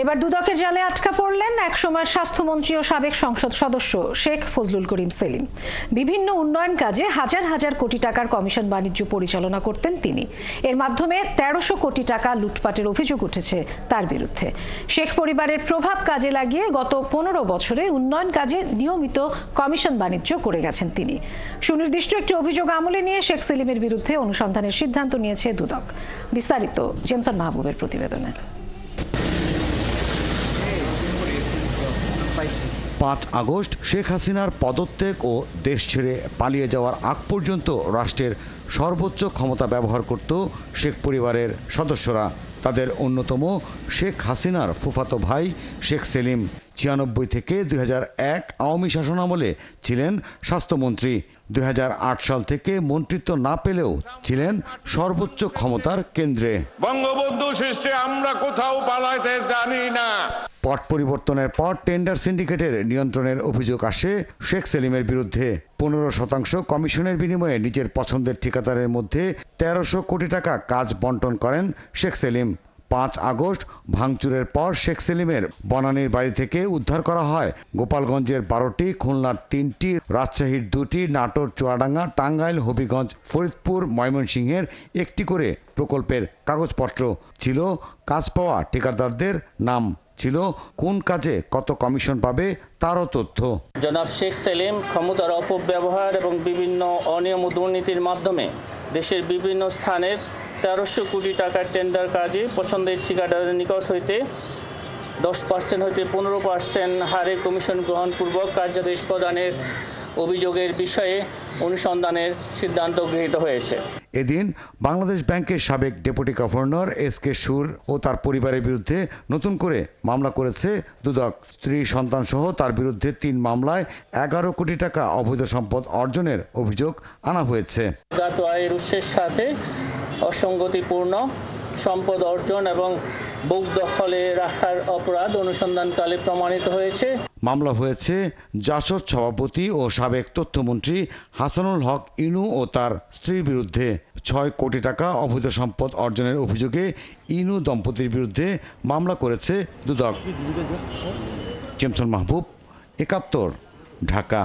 এবার দুদকের জালে আটকা পড়লেন একসময় স্বাস্থ্যমন্ত্রী ও সাবেক সংসদ সদস্য শেখ ফজলুল করিম সেলিম। বিভিন্ন উন্নয়ন কাজে হাজার হাজার কোটি টাকার কমিশন বাণিজ্য পরিচালনা করতেন তিনি। এর মাধ্যমে ১৩০০ কোটি টাকা লুটপাটের অভিযোগ উঠেছে তার বিরুদ্ধে। শেখ পরিবারের প্রভাব কাজে লাগিয়ে গত ১৫ বছরে উন্নয়ন কাজে নিয়মিত কমিশন বাণিজ্য করে গেছেন তিনি। সুনির্দিষ্ট একটি অভিযোগ আমলে নিয়ে শেখ সেলিমের বিরুদ্ধে অনুসন্ধানের সিদ্ধান্ত নিয়েছে দুদক। বিস্তারিত জেমসন মাহবুবের প্রতিবেদনে। ৫ আগস্ট শেখ হাসিনার পদত্যাগ ও দেশ ছেড়ে পালিয়ে যাওয়ার আগ পর্যন্ত রাষ্ট্রের সর্বোচ্চ ক্ষমতা ব্যবহার করত শেখ পরিবারের সদস্যরা। তাদের অন্যতম শেখ হাসিনার ফুফাতো ভাই শেখ সেলিম ৯৬ থেকে ২০০১ আওয়ামী শাসনামলে ছিলেন স্বাস্থ্যমন্ত্রী। ২০০৮ সাল থেকে মন্ত্রিত্ব না পেলেও ছিলেন সর্বোচ্চ ক্ষমতার কেন্দ্রে। বঙ্গবন্ধু সৃষ্টি আমরা কোথাও পালাতে জানি না। পট পরিবর্তনের পর টেন্ডার সিন্ডিকেটের নিয়ন্ত্রণের অভিযোগ আসে শেখ সেলিমের বিরুদ্ধে। ১৫% কমিশনের বিনিময়ে নিজের পছন্দের ঠিকাদারের মধ্যে ১৩০০ কোটি টাকা কাজ বন্টন করেন শেখ সেলিম। ৫ আগস্ট ভাঙচুরের পর শেখ সেলিমের বনানীর বাড়ি থেকে উদ্ধার করা হয় গোপালগঞ্জের ১২টি, খুলনার ৩টি, রাজশাহীর ২টি, নাটোর, চুয়াডাঙ্গা, টাঙ্গাইল, হবিগঞ্জ, ফরিদপুর, ময়মনসিংহের ১টি করে প্রকল্পের কাগজপত্র। ছিল কাজ পাওয়া ঠিকাদারদের নাম, ছিল কোন কাজে কত কমিশন পাবে তারও তথ্য। জনাব শেখ সেলিম ক্ষমতার অপব্যবহার এবং বিভিন্ন অনিয়ম ও দুর্নীতির মাধ্যমে দেশের বিভিন্ন স্থানের ১৩০০ কোটি টাকার টেন্ডার কাজে পছন্দের ঠিকাদারের নিকট হইতে 10% হইতে 15% হারে কমিশন গ্রহণপূর্বক কার্যাদেশ প্রদানের অভিযোগের বিষয়ে অনুসন্ধানের সিদ্ধান্ত গৃহীত হয়েছে। এদিন বাংলাদেশ ব্যাংকের সাবেক ডেপুটি গভর্নর এস.কে. সুর ও তার পরিবারের বিরুদ্ধে নতুন করে মামলা করেছে দুদক। স্ত্রী, সন্তান সহ তার বিরুদ্ধে ৩ মামলায় ১১ কোটি টাকা অবৈধ সম্পদ অর্জনের অভিযোগ আনা হয়েছে। জ্ঞাত আয়ের উৎসের সাথে অসঙ্গতিপূর্ণ সম্পদ অর্জন এবং বুক দখলে রাখার অপরাধ অনুসন্ধানকালে প্রমাণিত হয়েছে। মামলা হয়েছে জাসদ সভাপতি ও সাবেক তথ্যমন্ত্রী হাসানুল হক ইনু ও তার স্ত্রীর বিরুদ্ধে। ৬ কোটি টাকা অবৈধ সম্পদ অর্জনের অভিযোগে ইনু দম্পতির বিরুদ্ধে মামলা করেছে দুদক। জেমসন মাহবুব, ৭১, ঢাকা।